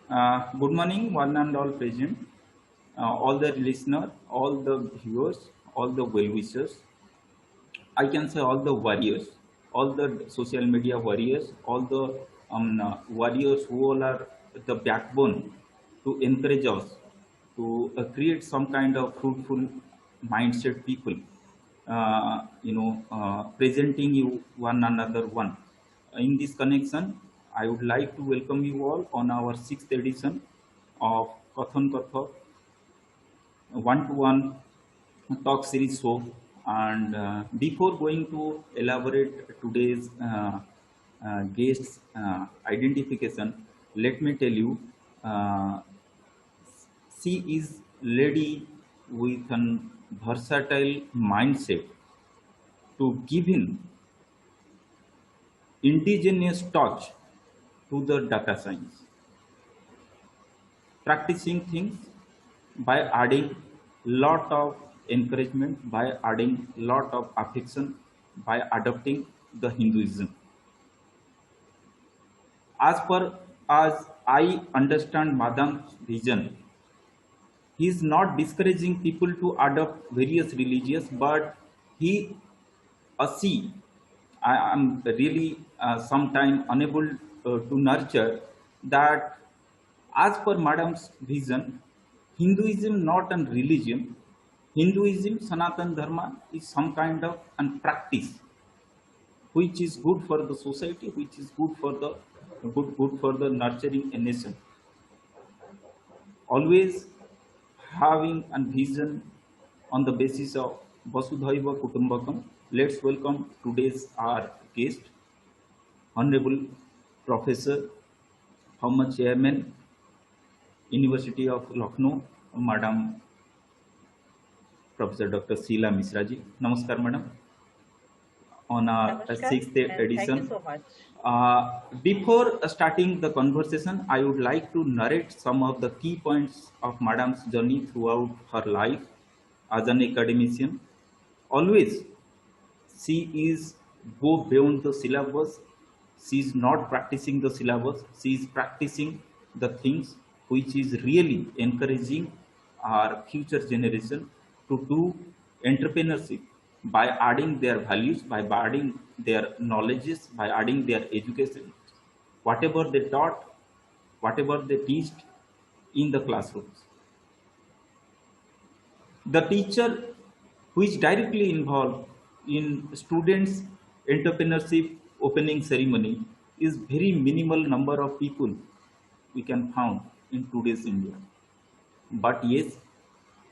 Good morning, one and all present, all the listener, all the viewers, all the well-wishers. I can say all the warriors, all the social media warriors, all the warriors who all are the backbone to encourage us to create some kind of fruitful mindset people. Presenting you one another one. In this connection, I would like to welcome you all on our sixth edition of Kathan Katha one-to-one talk series show. And before going to elaborate today's guest's identification, let me tell you, uh, she is lady with an versatile mindset to giving indigenous touch to the data science, practicing things by adding lot of encouragement, by adding lot of affection, by adopting the Hinduism. As I understand Madam's vision, he is not discouraging people to adopt various religions, but he see, I am really sometime unable to nurture that as per Madam's vision, Hinduism not an religion. Hinduism, Sanatan Dharma is some kind of an practice which is good for the society, which is good for the good for the nurturing a nation. Always having a vision on the basis of Vasudhaiva Kutumbakam. Let's welcome today's our guest, Honorable Professor, former Chairman, University of Lucknow, Madam Professor Dr. Sheila Misra ji. Namaskar, Madam. On our Namaskar sixth and thank you edition. so much. Before starting the conversation, I would like to narrate some of the key points of Madam's journey throughout her life as an academician. Always, she is go beyond the syllabus. She is not practicing the syllabus. She is practicing the things which is really encouraging our future generation to do entrepreneurship by adding their values, by adding their knowledges, by adding their education, whatever they taught, whatever they teach in the classrooms. The teacher who is directly involved in students' entrepreneurship opening ceremony is very minimal number of people we can found in today's India. But yes,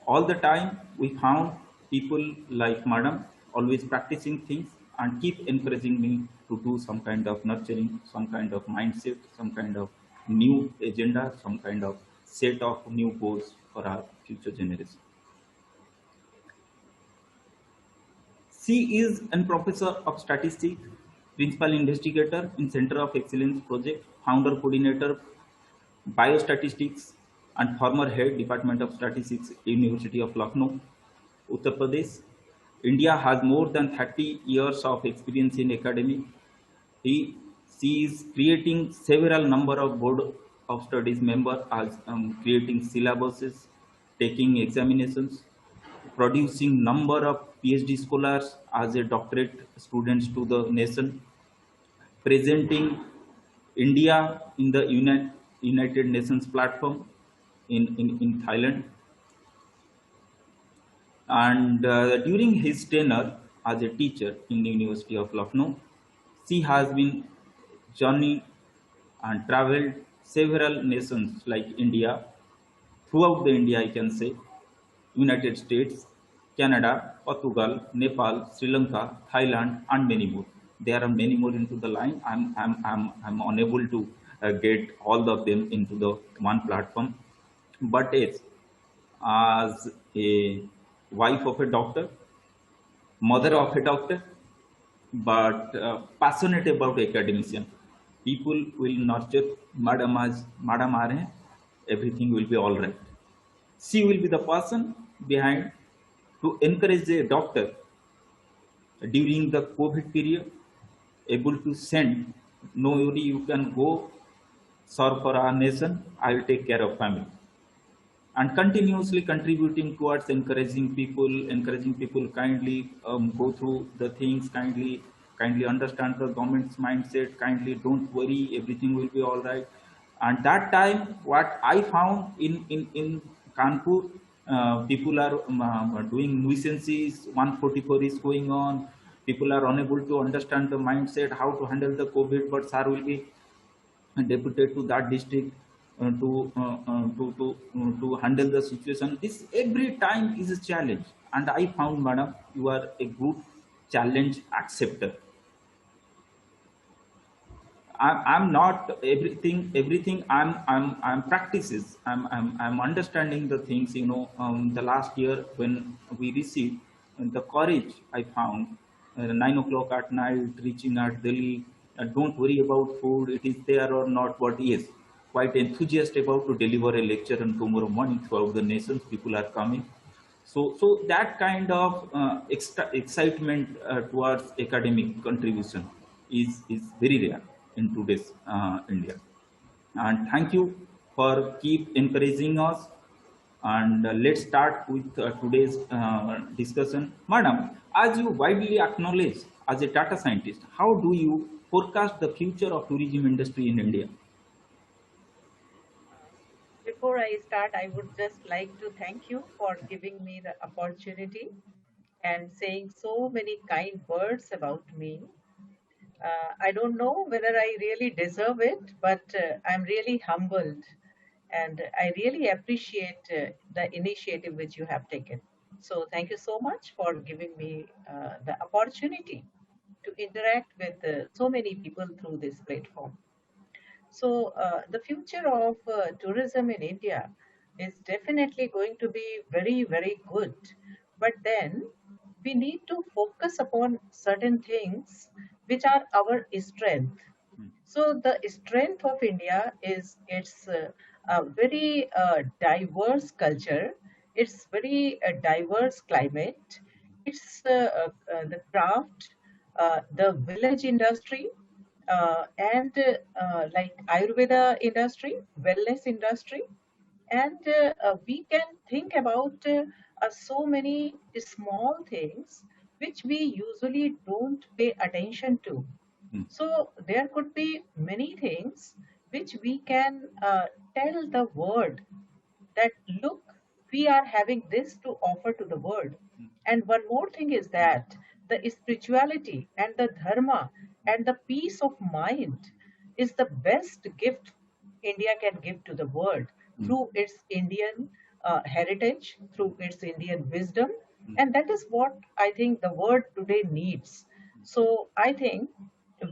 all the time we found people like Madam always practicing things and keep encouraging me to do some kind of nurturing, some kind of mindset, some kind of new agenda, some kind of set of new goals for our future generation. She is a professor of statistics, principal investigator in Center of Excellence project, founder coordinator, biostatistics, and former head Department of Statistics, University of Lucknow, Uttar Pradesh. India has more than 30 years of experience in academic. He, she is creating several number of board of studies member as creating syllabuses, taking examinations, producing number of PhD scholars as a doctorate students to the nation, presenting India in the United Nations platform in Thailand. And during his tenure as a teacher in the University of Lucknow, she has been journeyed and traveled several nations like India, throughout the India, I can say, United States, Canada, Portugal, Nepal, Sri Lanka, Thailand, and many more. There are many more into the line. I'm unable to get all of them into the one platform. But yes, as a wife of a doctor, mother of a doctor, but passionate about academician. People will nurture madam as madam are hain, everything will be all right. She will be the person behind to encourage a doctor during the COVID period, able to send, no worry, you can go serve for our nation, I'll take care of family. And continuously contributing towards encouraging people kindly go through the things, kindly understand the government's mindset, kindly don't worry, everything will be all right. And that time, what I found in Kanpur, people are doing nuisances, 144 is going on, people are unable to understand the mindset, how to handle the COVID, but sir will be deputed to that district to handle the situation. This every time is a challenge, and I found, madam, you are a good challenge acceptor. I'm not everything. Everything I'm practices. I'm understanding the things. The last year when we received the courage, I found 9 o'clock at night reaching at Delhi. Don't worry about food. It is there or not. But yes, quite enthusiastic about to deliver a lecture on tomorrow morning throughout the nations. People are coming. So that kind of extra excitement towards academic contribution is very rare in today's India. And thank you for keep encouraging us. And let's start with today's discussion, madam. As you widely acknowledge as a data scientist, how do you forecast the future of tourism industry in India? Before I start, I would just like to thank you for giving me the opportunity and saying so many kind words about me. I don't know whether I really deserve it, but I'm really humbled and I really appreciate the initiative which you have taken. So, thank you so much for giving me the opportunity to interact with so many people through this platform. So, the future of tourism in India is definitely going to be very, very good. But then we need to focus upon certain things which are our strength. So, the strength of India is its a very diverse culture, its very diverse climate, its the craft, the village industry, and like Ayurveda industry, wellness industry, and we can think about so many small things which we usually don't pay attention to. Hmm. So there could be many things which we can tell the world that look, we are having this to offer to the world. And one more thing is that the spirituality and the dharma and the peace of mind is the best gift India can give to the world Hmm. through its Indian heritage, through its Indian wisdom. Hmm. And that is what I think the world today needs. So I think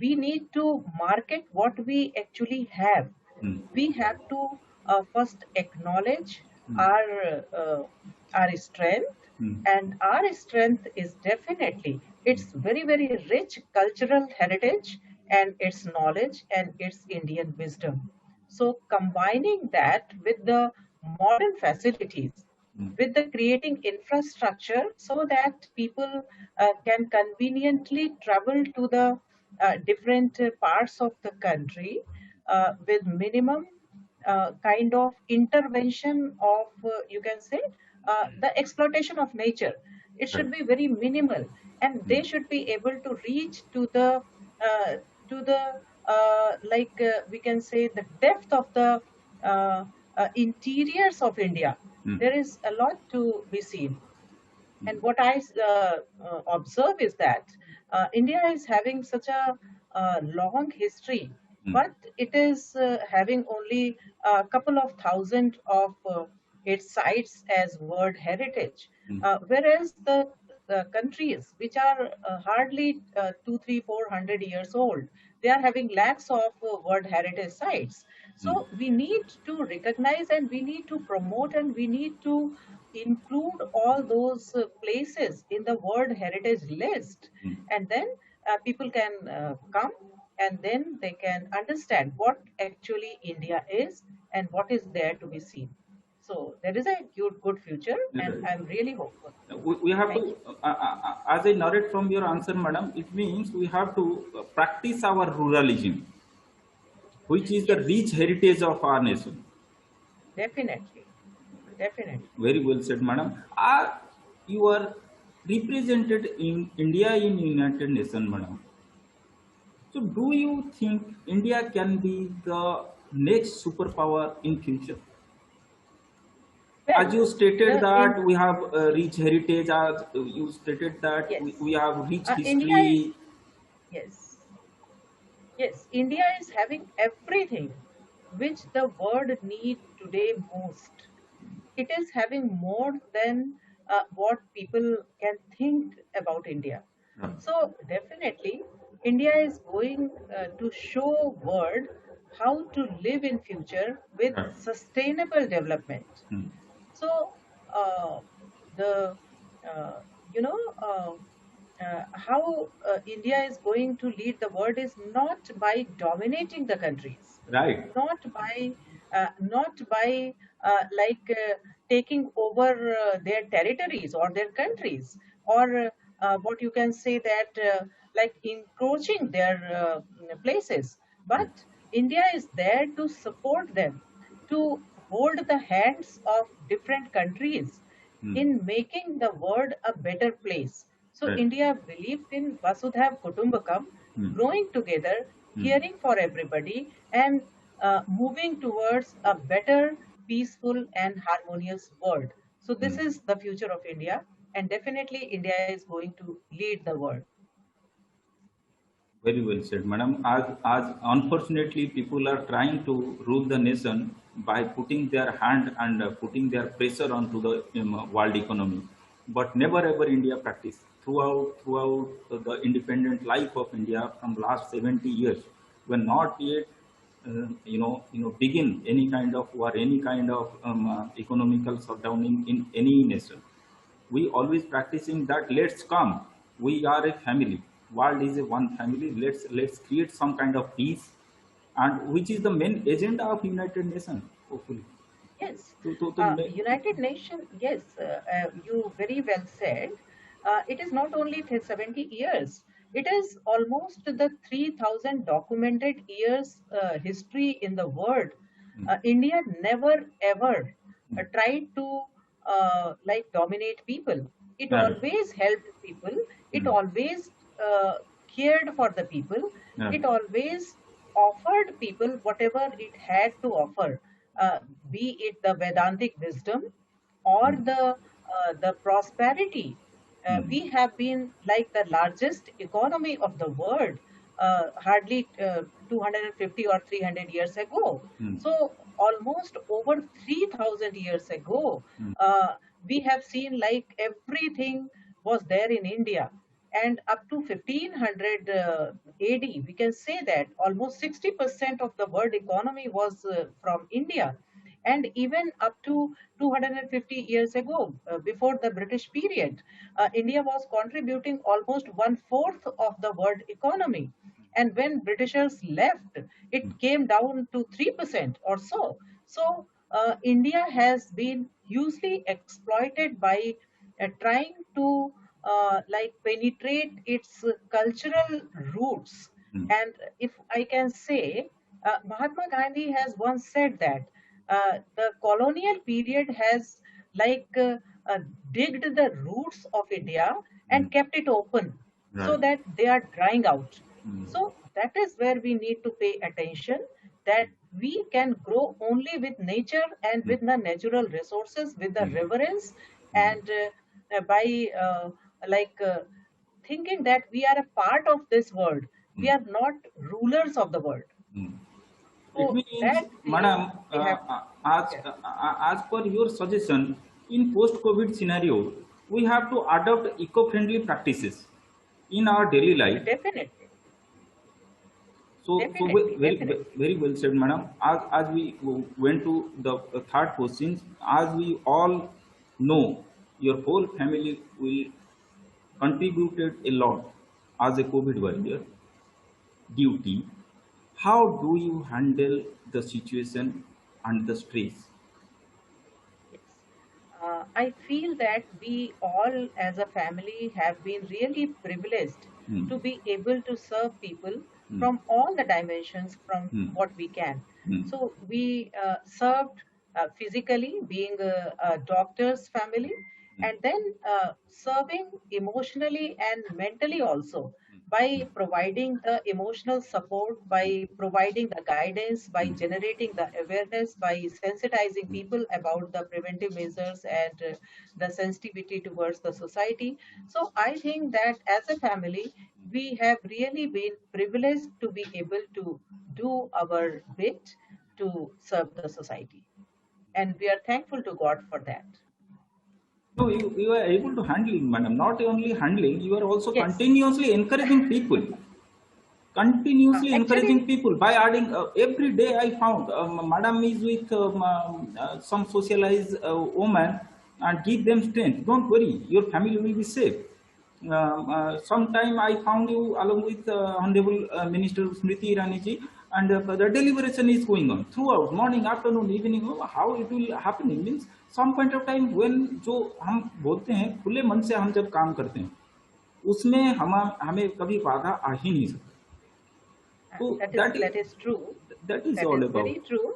we need to market what we actually have. Hmm. We have to first acknowledge Hmm. our uh, our strength, Hmm. and our strength is definitely its very very rich cultural heritage and its knowledge and its Indian wisdom. So combining that with the modern facilities, Hmm. with the creating infrastructure so that people can conveniently travel to the different parts of the country with minimum kind of intervention of you can say the exploitation of nature. It Right. should be very minimal, and Hmm. they should be able to reach uh, to the like we can say the depth of the uh, interiors of India. Hmm. There is a lot to be seen. And what I observe is that India is having such a long history, Hmm. but it is having only a couple of thousand of its sites as World Heritage, Hmm. whereas the countries which are hardly 2, 3, 400 years old, they are having lakhs of World Heritage sites. Hmm. So we need to recognize and we need to promote and we need to include all those places in the World Heritage list. Hmm. And then people can come and then they can understand what actually India is and what is there to be seen. So there is a good future, and Right. I'm really hopeful. We have Thank to, you. as I narrate from your answer, madam, it means we have to practice our ruralism. which is the Yes, rich heritage of our nation. definitely, definitely. Very well said, madam. You are represented in India in United Nations, madam. So, do you think India can be the next superpower in future? As Well, you stated the in that we have rich heritage, as you stated that we yes, have rich India is history. yes, yes. India is having everything which the world need today most. It is having more than what people can think about India. Right. So definitely, India is going to show world how to live in future with Right. sustainable development. Hmm. So uh, the uh, you know how India is going to lead the world is not by dominating the countries, Right. not by taking over their territories or their countries, or what you can say that like encroaching their places, Hmm. but India is there to support them, to hold the hands of different countries Hmm. in making the world a better place. So Right. India believes in Vasudhaiv Kutumbakam, Hmm. growing together, Hmm. caring for everybody, and moving towards a better, peaceful, and harmonious world. So Hmm. this is the future of India, and definitely India is going to lead the world. Very well said, madam. As unfortunately people are trying to rule the nation by putting their hand and putting their pressure onto the world economy, but never ever India practice throughout the independent life of India from last 70 years. When not yet begin any kind of war, any kind of economical shutdowning in any nation. We always practicing that let's come, we are a family, world is a one family, let's create some kind of peace, and which is the main agenda of United Nations, hopefully, Yes, to make. United Nations, yes, you very well said. It is not only 70 years, it is almost the 3,000 documented years history in the world. India never ever tried to dominate people. It Right. always helped people, it Mm. always cared for the people, Right. it always offered people whatever it had to offer, uh, be it the Vedantic wisdom or Mm. the prosperity. Mm. We have been like the largest economy of the world hardly 250 or 300 years ago. Mm. So almost over 3,000 years ago, Mm. uh, we have seen like everything was there in India. And up to 1500 AD, we can say that almost 60% of the world economy was from India. And even up to 250 years ago, before the British period, India was contributing almost one fourth of the world economy. And when Britishers left, it Mm. came down to 3% or so. So India has been hugely exploited by trying to penetrate its cultural roots. Mm. And if I can say, Mahatma Gandhi has once said that the colonial period has like uh, uh, digged the roots of India Mm. and kept it open so Right. that they are drying out. Mm. So that is where we need to pay attention, that we can grow only with nature and Mm. with the natural resources, with the Mm. reverence, Mm. and by like uh, thinking that we are a part of this world. We Mm. are not rulers of the world. Mm. It So means, that feeling madam, we have. Yes, as per your suggestion, in post-COVID scenario, we have to adopt eco-friendly practices in our daily life. definitely, So definitely, very definitely. very well said, madam. As we went to the third question, as we all know, your whole family will contributed a lot as a COVID warrior duty. How do you handle the situation and the stress? Yes. I feel that we all as a family have been really privileged Hmm. to be able to serve people from all the dimensions from Hmm. what we can. Hmm. So we served physically, being a doctor's family, and then serving emotionally and mentally also by providing the emotional support, by providing the guidance, by generating the awareness, by sensitizing people about the preventive measures and the sensitivity towards the society. So I think that as a family, we have really been privileged to be able to do our bit to serve the society. And we are thankful to God for that. No, you are able to handling, madam. Not only handling, you are also Yes. continuously encouraging people. Continuously Actually, encouraging people by adding every day. I found madam is with some socialized woman and give them strength. Don't worry, your family will be safe. Sometime I found you along with honorable minister Smriti Irani ji, and the deliberation is going on throughout morning, afternoon, evening. How it will happening means some point of time when जो हम बोलते हैं खुले मन से हम जब काम करते हैं उसमें हम हमें कभी बाधा आ ही नहीं सकती. So that is true. that is That all is about. very true.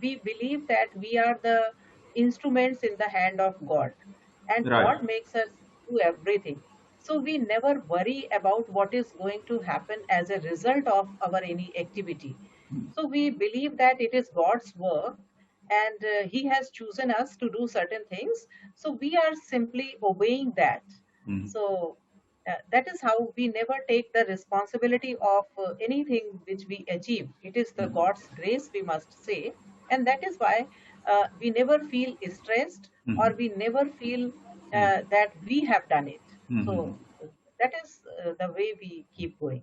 We believe that we are the instruments in the hand of God, and Right. God makes us do everything. So we never worry about what is going to happen as a result of our any activity. So we believe that it is God's work, and He has chosen us to do certain things. So we are simply obeying that. Mm. So that is how we never take the responsibility of anything which we achieve. It is the God's grace, we must say, and that is why we never feel stressed, or Mm. we never feel Mm. that we have done it. Mm. So that is the way we keep going.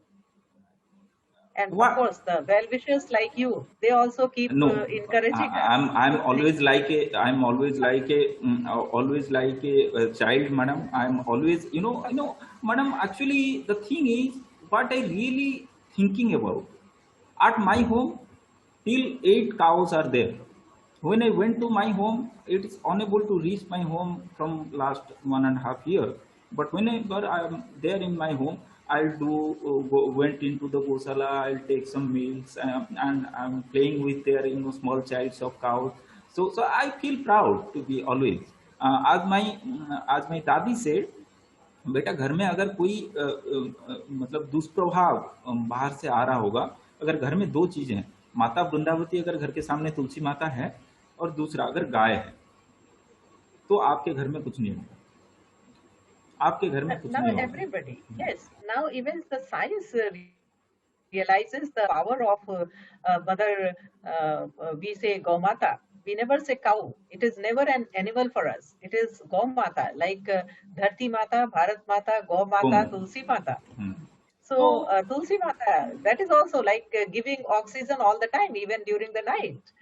And of What? course, the well wishers like you, they also keep No, encouraging us I'm to think. always like a always like a child, madam. I'm always madam. Actually, the thing is what I really thinking about. At my home, till 8 cows are there. When I went to my home, it is unable to reach my home from last 1.5 year. But whenever I am there in my home, I'll went into the gosala. I'll take some meals, and I'm playing with their small childs of cows. So I feel proud to be always. आज my दादी said, बेटा घर में अगर कोई मतलब दुष्प्रभाव बाहर से आ रहा होगा, अगर घर में दो चीजें हैं, माता वृंदावती अगर घर के सामने तुलसी माता है और दूसरा अगर गाय है, तो आपके घर में कुछ नहीं होगा, आपके घर में कुछ Now नहीं होगा. everybody, yes, now even the science realizes the power of mother, we say Gaumata. We never say cow. It is never an animal for us. It is Gaumata, like Dharti Mata, Bharat Mata, Gau Mata, गोम. Tulsi Mata. हम्म. तो So Tulsi Mata, that is also like giving oxygen all the time, even during the night.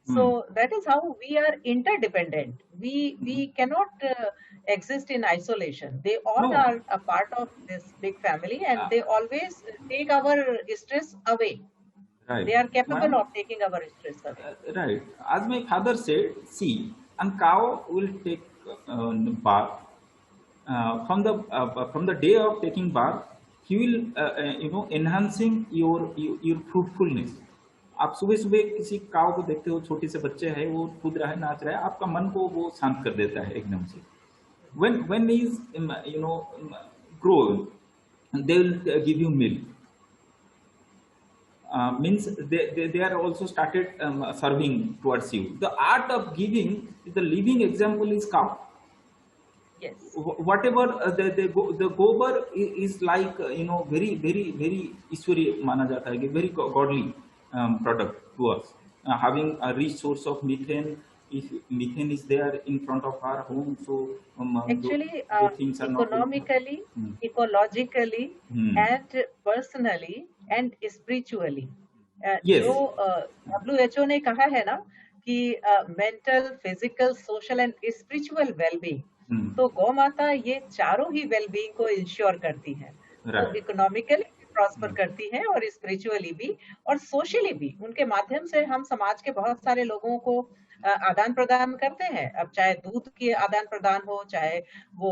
Hmm. So that is how we are interdependent. We cannot exist in isolation. They all no. are a part of this big family, and they always take our stress away. They right are capable ma'am. of taking our stress away. Right. As my father said, see, and cow will take bath. From the day of taking bath, he will enhancing your fruitfulness. आप सुबह सुबह किसी काव को देखते हो, छोटे से बच्चे है, वो कूद रहा है, नाच रहा है, आपका मन को वो शांत कर देता है एकदम से. When he is grown, they will give you milk. Means they are also started serving towards you. The art of giving, the living example is cow. Yes. Whatever the gobar is like very very very ईश्वरी माना जाता है कि very godly product to us, having a rich source of methane. If methane is there in front of our home, so Actually, those things are not going to. economically, Hmm. ecologically, Hmm. and personally and spiritually, Yes. जो WHO ने कहा है ना कि mental, physical, social and spiritual wellbeing, Hmm. तो गौ माता ये चारों ही वेलबींग को इंश्योर करती है. तो Right. इकोनॉमिकली प्रॉस्पर करती है, और स्पिरिचुअली भी और सोशली भी। उनके माध्यम से हम समाज के बहुत सारे लोगों को आदान प्रदान करते हैं। अब चाहे दूध के आदान प्रदान हो, चाहे वो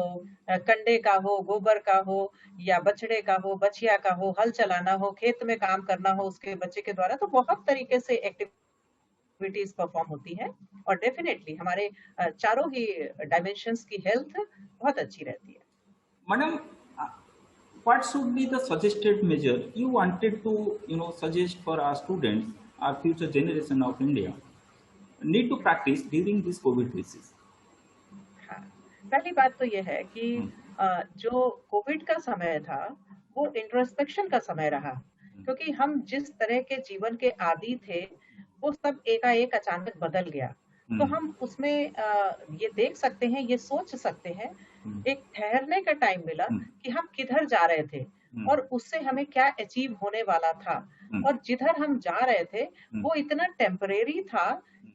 कंडे का हो, गोबर का हो, या बछड़े का हो, बछिया का हो, हल चलाना हो, खेत में काम करना हो उसके बच्चे के द्वारा, तो बहुत तरीके से एक्टिविटीज परफॉर्म होती है। और डेफिनेटली हमारे चारों ही डायमेंशंस की हेल्थ बहुत अच्छी रहती है। Madam, what should be the suggested measure you wanted to, suggest for our students, our future generation of India, need to practice during this COVID crisis? हाँ, पहली बात तो ये है कि Hmm. जो कोविड का समय था वो इंट्रोस्पेक्शन का समय रहा, क्योंकि हम जिस तरह के जीवन के आदी थे वो सब एकाएक अचानक बदल गया। तो Hmm. हम उसमें ये देख सकते हैं, ये सोच सकते हैं, Hmm. एक ठहरने का टाइम मिला Hmm. कि हम किधर जा रहे थे Hmm. और उससे हमें क्या अचीव होने वाला था, Hmm. और जिधर हम जा रहे थे Hmm. वो इतना टेम्परेरी था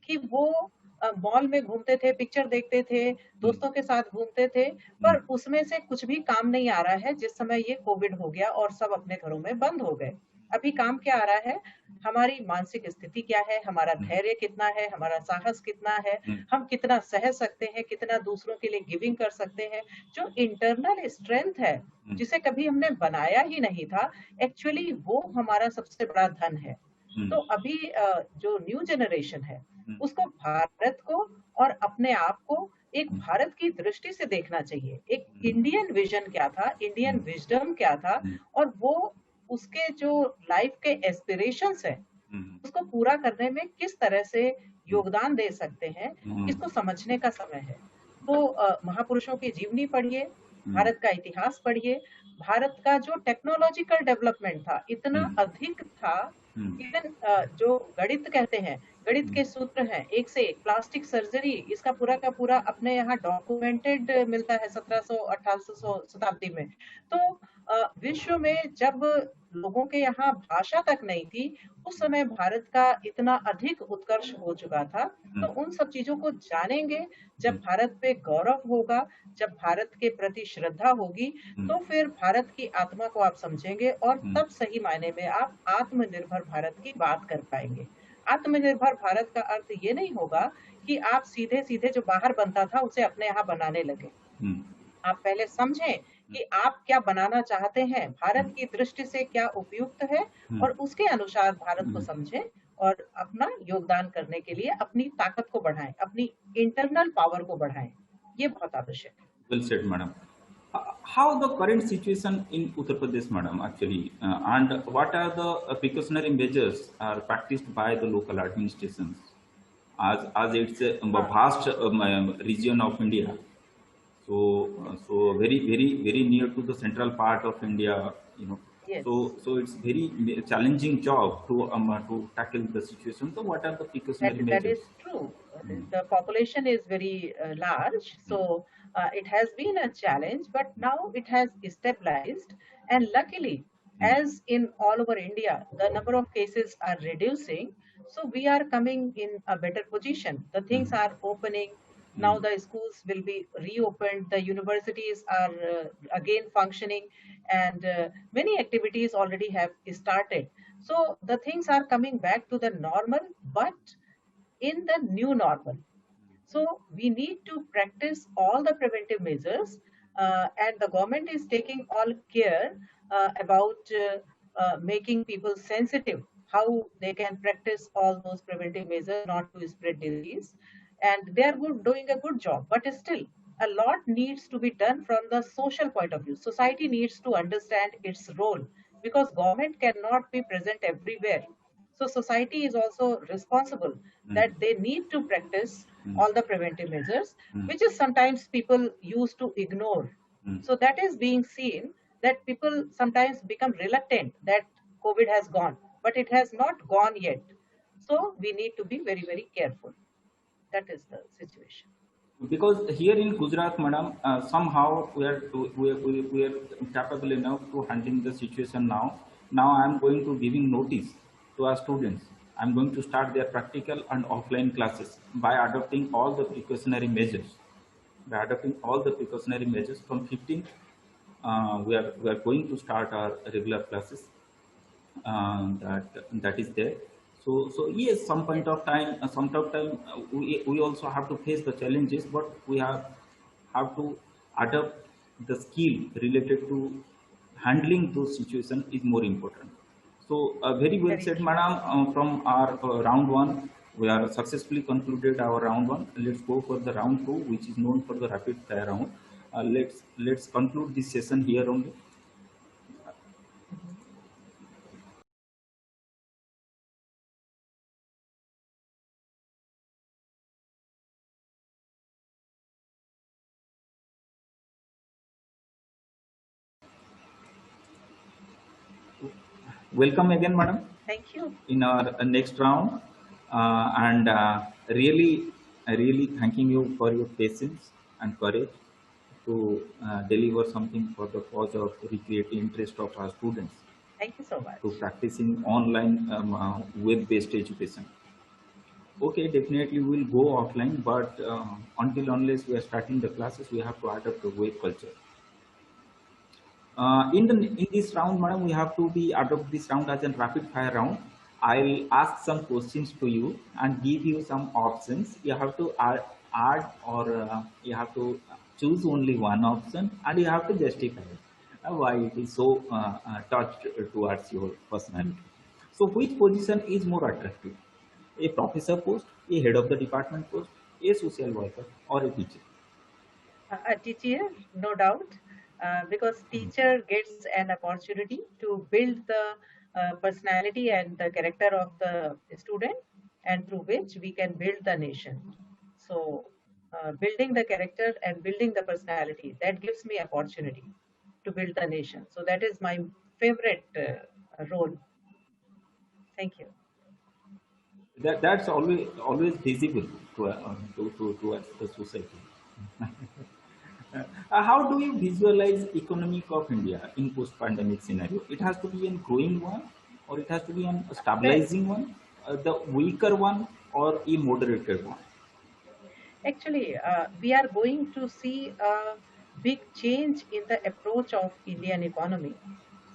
कि वो मॉल में घूमते थे, पिक्चर देखते थे, दोस्तों के साथ घूमते थे, पर उसमें से कुछ भी काम नहीं आ रहा है जिस समय ये कोविड हो गया और सब अपने घरों में बंद हो गए। अभी काम क्या आ रहा है? हमारी मानसिक स्थिति क्या है, हमारा धैर्य कितना है, हमारा साहस कितना है, Hmm. हम कितना सह सकते हैं, कितना दूसरों के लिए गिविंग कर सकते हैं। जो इंटरनल स्ट्रेंथ है जिसे कभी हमने बनाया ही नहीं था, एक्चुअली वो हमारा सबसे बड़ा धन है। Hmm. तो अभी जो न्यू जनरेशन है Hmm. उसको भारत को और अपने आप को एक भारत की दृष्टि से देखना चाहिए। एक इंडियन विजन क्या था, इंडियन विजडम क्या था, और वो उसके जो लाइफ के एस्पिरेशंस है Hmm. उसको पूरा करने में किस तरह से योगदान दे सकते हैं, Hmm. इसको समझने का समय है। तो महापुरुषों की जीवनी पढ़िए, Hmm. भारत का इतिहास पढ़िए। भारत का जो टेक्नोलॉजिकल डेवलपमेंट था इतना Hmm. अधिक था। Hmm. इवन जो गणित कहते हैं, गणित के सूत्र हैं एक से एक, प्लास्टिक सर्जरी, इसका पूरा का पूरा अपने यहाँ डॉक्यूमेंटेड मिलता है 1700 1800 शताब्दी में। तो विश्व में जब लोगों के यहाँ भाषा तक नहीं थी, उस समय भारत का इतना अधिक उत्कर्ष हो चुका था। तो उन सब चीजों को जानेंगे, जब भारत पे गौरव होगा, जब भारत के प्रति श्रद्धा होगी, तो फिर भारत की आत्मा को आप समझेंगे और तब सही मायने में आप आत्मनिर्भर भारत की बात कर पाएंगे। आत्मनिर्भर भारत का अर्थ ये नहीं होगा कि आप सीधे सीधे जो बाहर बनता था उसे अपने यहाँ बनाने लगे। Hmm. आप पहले समझें कि आप क्या बनाना चाहते हैं, भारत की दृष्टि से क्या उपयुक्त है, और उसके अनुसार भारत को समझें और अपना योगदान करने के लिए अपनी ताकत को बढ़ाएं, अपनी इंटरनल पावर को बढ़ाएं। ये बहुत आवश्यक है। Well said, madam. How the current situation in Uttar Pradesh, madam, actually, and what are the precautionary measures are practiced by the local administrations, as it's a हाँ, vast region of India, so very near to the central part of India, yes, so it's very challenging job to tackle the situation. So what are the precautionary that measures? is true. The population is very large, so it has been a challenge, but now it has stabilized. And luckily, as in all over India, the number of cases are reducing. So we are coming in a better position. The things are opening. Now the schools will be reopened, the universities are again functioning, and many activities already have started. So the things are coming back to the normal, but in the new normal. So we need to practice all the preventive measures, and the government is taking all care about making people sensitive, how they can practice all those preventive measures not to spread disease. And they are doing a good job, but still a lot needs to be done from the social point of view. Society needs to understand its role, because government cannot be present everywhere. So society is also responsible, that they need to practice all the preventive measures, which is sometimes people used to ignore. So that is being seen, that people sometimes become reluctant that COVID has gone, but it has not gone yet. So we need to be very, very careful. That is the situation. Because here in Gujarat, madam, somehow we are capable enough to handling the situation now. Now I am going to giving notice to our students. I am going to start their practical and offline classes by adopting all the precautionary measures. By adopting all the precautionary measures from 15th, we are going to start our regular classes. that is there. So yes, some point Yes. of time, we also have to face the challenges, but we have to adapt the skill related to handling those situations is more important. So very well Very said, true. madam. From our round one, we are successfully concluded our round one. Let's go for the round two, which is known for the rapid fire round. Let's conclude this session here only. Mhm. Welcome again, madam, Thank you. in our next round. And really, really thanking you for your patience and courage to deliver something for the cause of recreating interest of our students Thank you so to much. practicing online web-based education. Okay, definitely we'll go offline, but until unless we are starting the classes, we have to adapt the web culture. In this round, madam, we have to be adopt this round as a rapid fire round. I'll ask some questions to you and give you some options. You have to add or you have to choose only one option, and you have to justify it, why it is so touched towards your personality. So, which position is more attractive? A professor post, a head of the department post, a social worker, or a teacher? A teacher, no doubt, because teacher gets an opportunity to build the personality and the character of the student, and through which we can build the nation. So, building the character and building the personality, that gives me opportunity to build the nation. So that is my favorite role. Thank you. That's always visible towards the society. How do you visualize economic of India in post-pandemic scenario? It has to be a growing one, or it has to be a Well, stabilizing one, the weaker one, or a moderated one. actually, we are going to see a big change in the approach of Indian economy.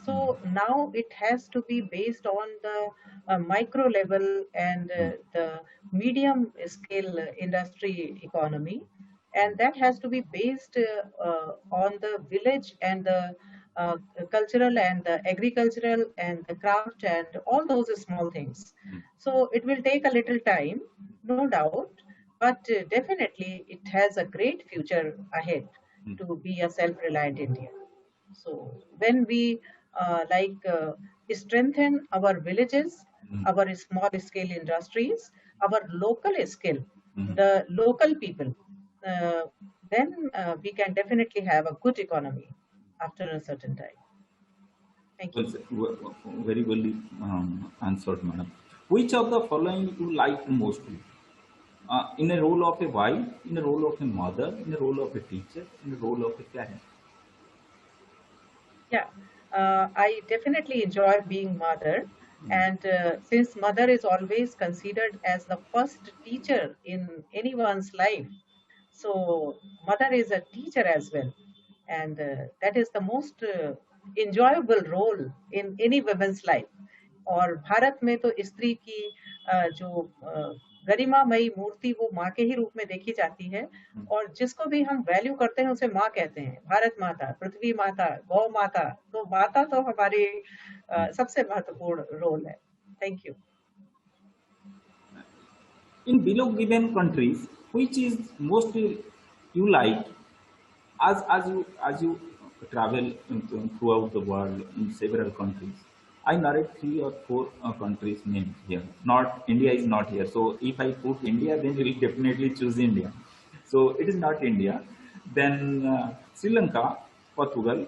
So now it has to be based on the micro level and Mm, the medium scale industry economy, and that has to be based on the village and the uh, cultural and the agricultural and the craft and all those small things. mm, So it will take a little time, no doubt, but definitely it has a great future ahead mm, to be a self-reliant India. So when we strengthen our villages, mm, our small scale industries, our local skill, mm. the local people, uh, then we can definitely have a good economy after a certain time. Thank Well, you. very well answered, madam. Which of the following you like mostly? In a role of a wife, in a role of a mother, in a role of a teacher, in a role of a parent. Yeah, I definitely enjoy being mother. And since mother is always considered as the first teacher in anyone's life, so mother is a teacher as well. And that is the most enjoyable role in any woman's life. और भारत में तो स्त्री की जो गरिमामयी मूर्ति वो माँ के ही रूप में देखी जाती है और जिसको भी हम वैल्यू करते हैं उसे माँ कहते हैं भारत माता पृथ्वी माता गौ माता तो माता तो हमारी सबसे महत्वपूर्ण रोल है thank you In below given countries, which is most you like as you travel throughout the world in several countries. I narrate three or four countries names here. Not India is not here. So if I put India, then you will definitely choose India. So it is not India. Then Sri Lanka, Portugal,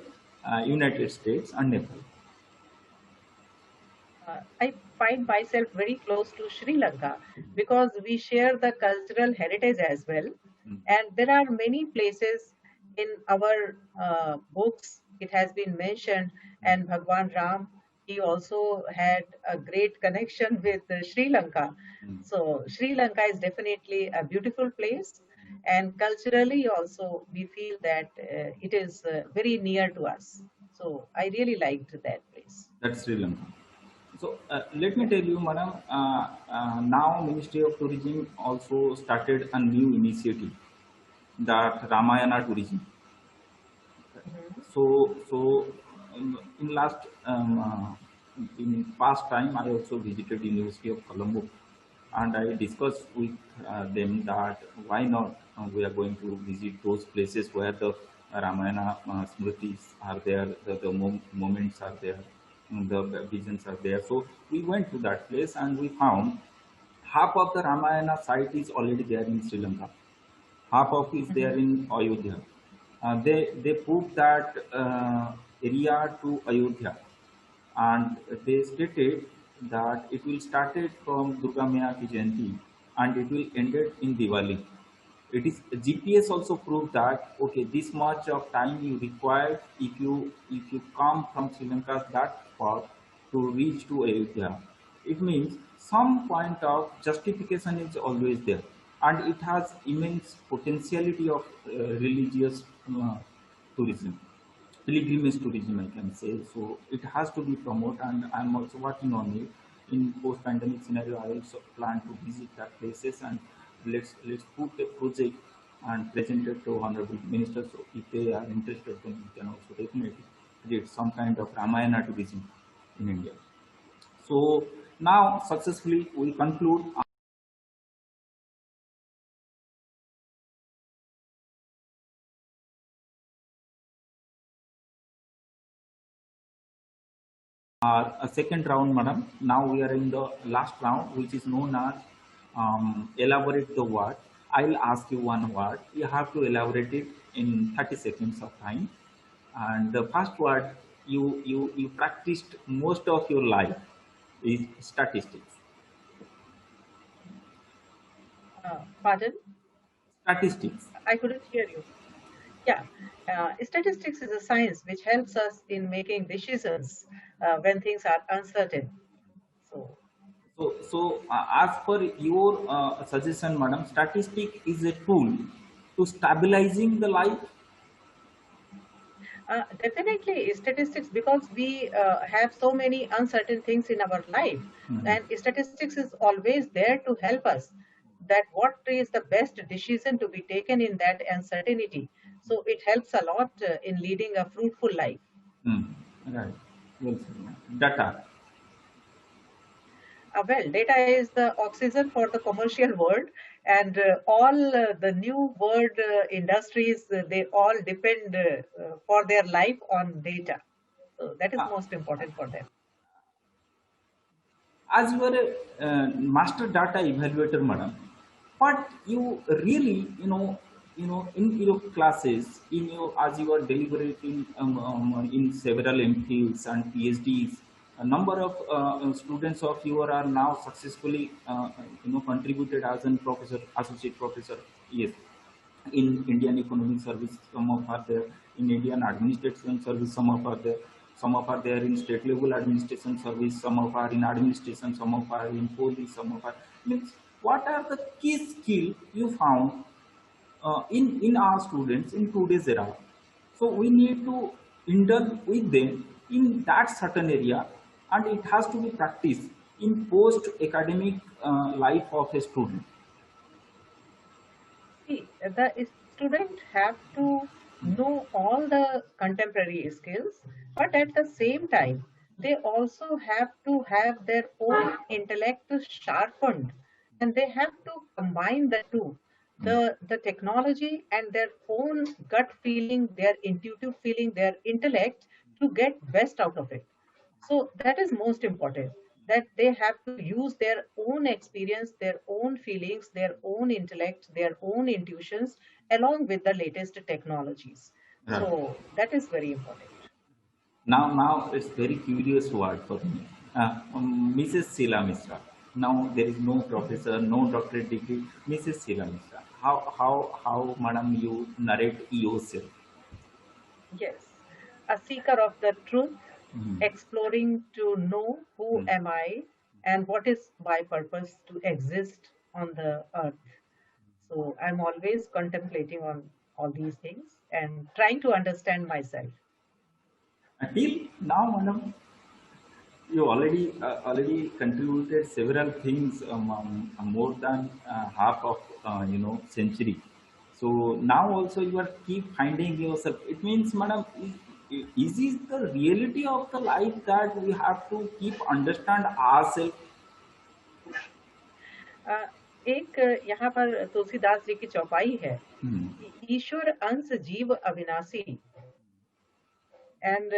United States, and Nepal. I find myself very close to Sri Lanka because we share the cultural heritage as well. Mm, And there are many places in our books, it has been mentioned, mm, and Bhagwan Ram, he also had a great connection with Sri Lanka. mm. So, Sri Lanka is definitely a beautiful place. And culturally, also, we feel that it is very near to us. So, I really liked that place. That's Sri Lanka. So let me tell you, madam, now Ministry of Tourism also started a new initiative, that Ramayana Tourism. Mhm. So in last in past time, I also visited University of Colombo, and I discussed with them that why not we are going to visit those places where the Ramayana Smritis are there, the moments are there, the visions are there. So we went to that place and we found half of the Ramayana site is already there in Sri Lanka, half of is there Mhm. in Ayodhya. They put that area to Ayodhya, and they stated that it will start it from Durga Maya ki Jayanti and it will end it in Diwali. It is GPS also proved that okay, this much of time you require if you come from Sri Lanka that far to reach to Ayodhya. It means some point of justification is always there, and it has immense potentiality of religious tourism, pilgrimage tourism, I can say. So it has to be promoted, and I'm also working on it. In post-pandemic scenario, I also plan to visit that places, and let's put a project and present it to honorable minister. So if they are interested, then we can also definitely create some kind of Ramayana tourism in India. So now successfully we conclude a second round, madam. Now we are in the last round, which is known as elaborate the word. I'll ask you one word. You have to elaborate it in 30 seconds of time. And the first word you practiced most of your life is statistics. Pardon? Statistics. I couldn't hear you. Yeah. Statistics is a science which helps us in making decisions when things are uncertain. So, So, as per your suggestion, madam, statistic is a tool to stabilizing the life. definitely statistics, because we have so many uncertain things in our life, Mhm. and statistics is always there to help us that what is the best decision to be taken in that uncertainty. So it helps a lot in leading a fruitful life. Mm, right. Well said, ma'am. Data. Well, data is the oxygen for the commercial world, and all the new world industries, they all depend for their life on data. So that is Uh, most important for them. as you are a master data evaluator, madam, but you really, in your classes, in your as you are deliberating in several MPhils and PhDs, a number of students of you are now successfully, contributed as a professor, associate professor. Yes, in Indian Economic Service, some of are there. In Indian Administration Service, some of are there. Some of are there in state level administration service. Some of are in administration. Some of are in police. Some of are means. What are the key skill you found in our students in today's era? So we need to indulge with them in that certain area, and it has to be practiced in post academic life of a student. See, the student have to know all the contemporary skills, but at the same time, they also have to have their own intellect sharpened, and they have to combine the two, the technology and their own gut feeling, their intuitive feeling, their intellect, to get best out of it. So that is most important, that they have to use their own experience, their own feelings, their own intellect, their own intuitions, along with the latest technologies. Right. So that is very important. Now it's very curious word for me. Mrs. Sheila Mishra. Now there is no professor, no doctorate degree. Mrs. Sheila Mishra. How, madam, you narrate yourself? Yes, a seeker of the truth, Mhm. exploring to know who Mm. am I and what is my purpose to exist on the earth. So I'm always contemplating on all these things and trying to understand myself. Until now, madam. You already contributed several things, more than half of century. So now also you are keep finding yourself. It means, madam, is this the reality of the life that we have to keep understand ourselves? अ, एक यहाँ पर तुलसीदास जी की चौपाई है, Hmm. ईश्वर अंश जीव अविनाशी। And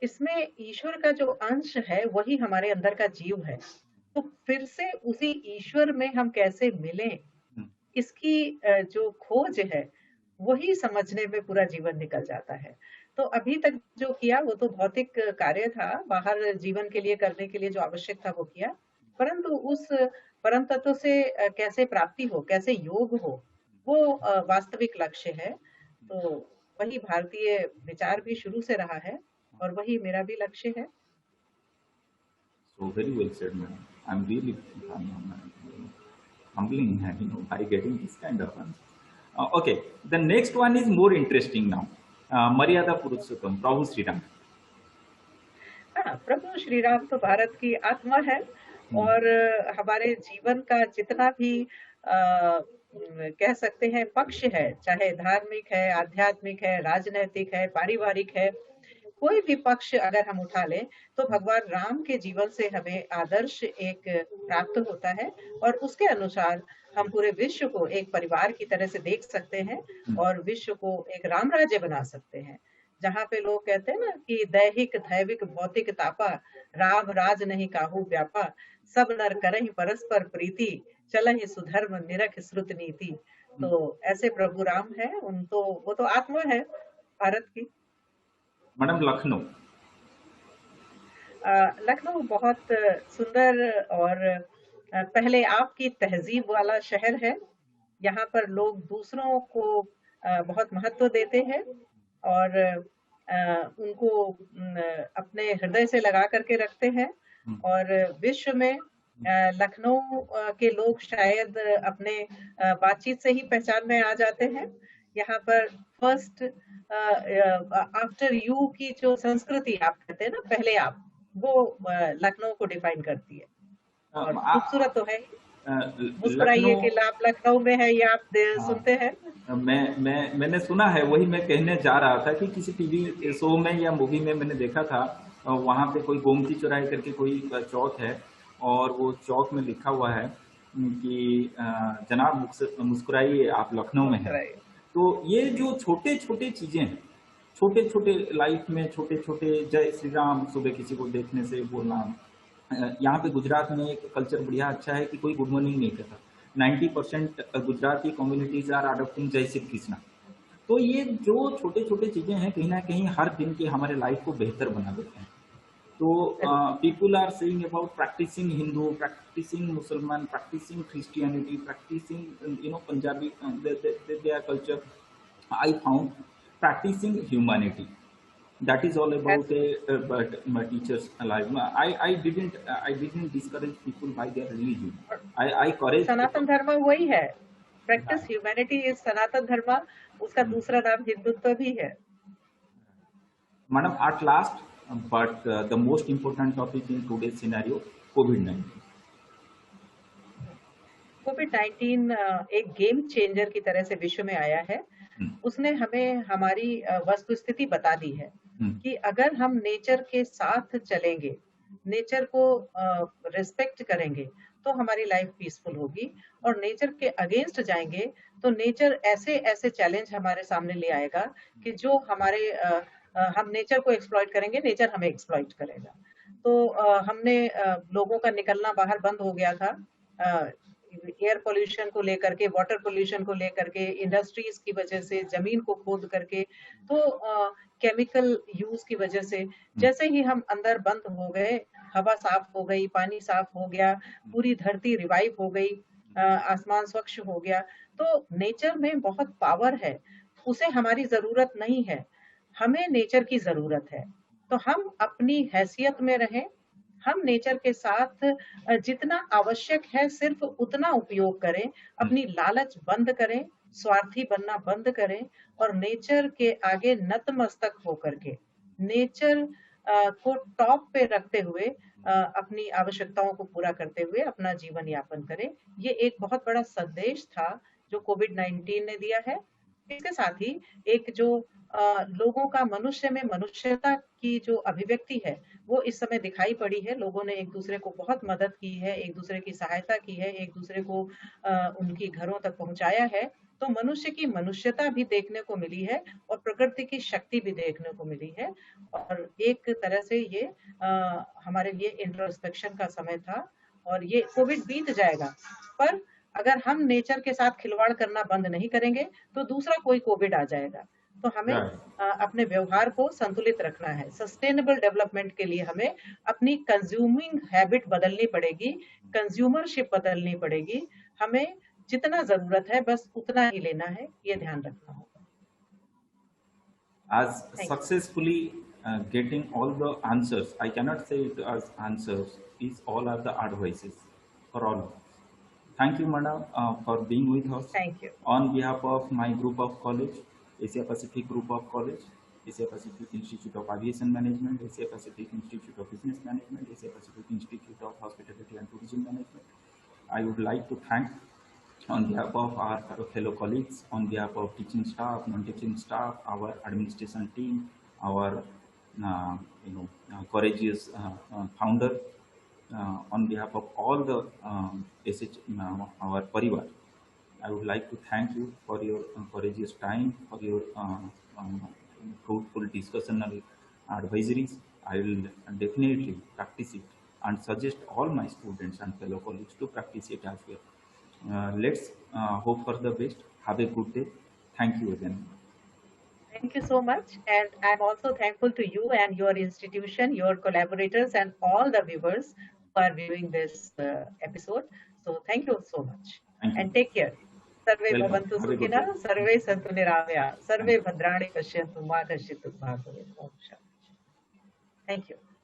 इसमें ईश्वर का जो अंश है वही हमारे अंदर का जीव है। तो फिर से उसी ईश्वर में हम कैसे मिलें, Hmm. इसकी जो खोज है वही समझने में पूरा जीवन निकल जाता है। तो अभी तक जो किया वो तो भौतिक कार्य था, बाहर जीवन के लिए करने के लिए जो आवश्यक था वो किया, परंतु उस परम तत्व से कैसे प्राप्ति हो, कैसे योग हो, वो वास्तविक लक्ष्य है। तो वही भारतीय विचार भी शुरू से रहा है और वही मेरा भी लक्ष्य है। So very well said, madam. I'm really humbling, by getting this kind of answer. Okay, the next one is more interesting now. Maryada Purushottam, Prabhu Sri Ram. हाँ, प्रभु श्री राम तो भारत की आत्मा है Hmm. और हमारे जीवन का जितना भी कह सकते हैं पक्ष है, चाहे धार्मिक है, आध्यात्मिक है, राजनैतिक है, पारिवारिक है, कोई भी पक्ष अगर हम उठा लें तो भगवान राम के जीवन से हमें आदर्श एक प्राप्त होता है और उसके अनुसार हम पूरे विश्व को एक परिवार की तरह से देख सकते हैं और विश्व को एक राम राज्य बना सकते हैं। जहाँ पे लोग कहते हैं ना कि दैहिक दैविक भौतिक तापा, राम राज नहीं काहू व्यापा, सब नर करहि परस्पर प्रीति, चलहि सुधर्म निरख श्रुत नीति। तो ऐसे प्रभु राम है, वो तो आत्मा है भारत की। Madam, Lucknow. लखनऊ बहुत सुंदर और पहले आपकी तहजीब वाला शहर है। यहाँ पर लोग दूसरों को बहुत महत्व देते हैं और उनको अपने हृदय से लगा करके रखते हैं और विश्व में लखनऊ के लोग शायद अपने बातचीत से ही पहचान में आ जाते हैं। यहाँ पर फर्स्ट आफ्टर यू की जो संस्कृति आप कहते हैं ना, पहले आप, वो लखनऊ को डिफाइन करती है और खूबसूरत तो है ही। मुस्कुराइए लखनऊ, कि लाभ लखनऊ में है, ये आप हाँ, सुनते हैं। मैंने सुना है, वही मैं कहने जा रहा था कि किसी टीवी शो में या मूवी में मैंने देखा था। वहां पे कोई गोमती चौराहे करके कोई चौक है और वो चौक में लिखा हुआ है कि जनाब मुस्कुराइए, आप लखनऊ में हैं। मुस्कुराइए। तो ये जो छोटे छोटे चीजें हैं, छोटे छोटे लाइफ में छोटे छोटे, जय श्री राम सुबह किसी को देखने से बोलना। यहाँ पे गुजरात में एक कल्चर बढ़िया अच्छा है कि कोई गुड मॉर्निंग नहीं कहता। 90% गुजराती कम्युनिटीज आर अडोप्टिंग जय श्री कृष्णा। तो ये जो छोटे छोटे चीजें हैं कहीं ना कहीं हर दिन के हमारे लाइफ को बेहतर बना देते हैं। तो people are saying about practicing Hindu, practicing Musalman, practicing Christianity, practicing Punjabi, their culture. I found practicing humanity. That is all about but my teachers alive. I didn't discourage people by their religion. I encourage. सनातन धर्म वही है, हाँ, practice humanity is सनातन धर्म, उसका दूसरा नाम हिंदुत्व भी है। madam, at last, but the most important topic in today's scenario, COVID-19. कोविड-19 एक गेम चेंजर की तरह से विश्व में आया है। उसने हमें हमारी वस्तुस्थिति बता दी है कि अगर हम नेचर के साथ चलेंगे, नेचर को रिस्पेक्ट करेंगे, तो हमारी लाइफ पीसफुल होगी और नेचर के अगेंस्ट जाएंगे तो नेचर ऐसे ऐसे चैलेंज हमारे सामने ले आएगा कि जो हम नेचर को एक्सप्लॉइट करेंगे, नेचर हमें एक्सप्लॉइट करेगा। तो हमने लोगों का निकलना बाहर बंद हो गया था, एयर पोल्यूशन को लेकर के, वाटर पोल्यूशन को लेकर के, इंडस्ट्रीज की वजह से, जमीन को खोद करके, तो केमिकल यूज की वजह से जैसे ही हम अंदर बंद हो गए, हवा साफ हो गई, पानी साफ हो गया, पूरी धरती रिवाइव हो गई, आसमान स्वच्छ हो गया। तो नेचर में बहुत पावर है, उसे हमारी जरूरत नहीं है, हमें नेचर की जरूरत है। तो हम अपनी हैसियत में रहें, हम नेचर के साथ जितना आवश्यक है सिर्फ उतना उपयोग करें, अपनी लालच बंद करें, स्वार्थी बनना बंद करें और नेचर के आगे नतमस्तक होकर के, नेचर को टॉप पे रखते हुए अपनी आवश्यकताओं को पूरा करते हुए अपना जीवन यापन करें। ये एक बहुत बड़ा संदेश था जो कोविड-19 ने दिया है। इसके साथ ही एक जो लोगों का मनुष्य में मनुष्यता की जो अभिव्यक्ति है, वो इस समय दिखाई पड़ी है। लोगों ने एक-दूसरे को बहुत मदद की है, एक-दूसरे की सहायता की है, एक-दूसरे को उनकी घरों तक पहुँचाया है। तो मनुष्य की मनुष्यता भी देखने को मिली है और प्रकृति की शक्ति भी देखने को मिली है। और एक तरह से ये हमारे लिए इंट्रोस्पेक्शन का समय था और ये कोविड बीत जाएगा। पर अगर हम नेचर के साथ खिलवाड़ करना बंद नहीं करेंगे, तो दूसरा कोई कोविड आ जाएगा। तो हमें Right. अपने व्यवहार को संतुलित रखना है। सस्टेनेबल डेवलपमेंट के लिए हमें अपनी कंज्यूमिंग हैबिट बदलनी पड़ेगी, कंज्यूमरशिप बदलनी पड़ेगी। हमें जितना ज़रूरत है बस उतना ही लेना है, ये ध्यान रखना होगा। As thank you. successfully getting all the answers, I cannot say it as answers, is all are the advices for all of us. Thank you, madam, for being with us. Thank you. On behalf of my group of college, Asia Pacific Group of College, Asia Pacific Institute of Aviation Management, Asia Pacific Institute of Business Management, Asia Pacific Institute of Hospitality and Tourism Management, I would like to thank on behalf of our fellow colleagues, on behalf of teaching staff, non-teaching staff, our administration team, our courageous founder, on behalf of all the our parivar, I would like to thank you for your courageous time, for your fruitful discussional advisories. I will definitely practice it and suggest all my students and fellow colleagues to practice it as well. Let's hope for the best. Have a good day. Thank you again. Thank you so much. And I'm also thankful to you and your institution, your collaborators, and all the viewers who are viewing this episode. So thank you so much. Thank you. And take care. Sarve Welcome. bhavantu Have a good sukhina, day. sarve santu niramaya, Thank sarve you. bhadrani pashyantu ma kashitu bhagavat. Thank you.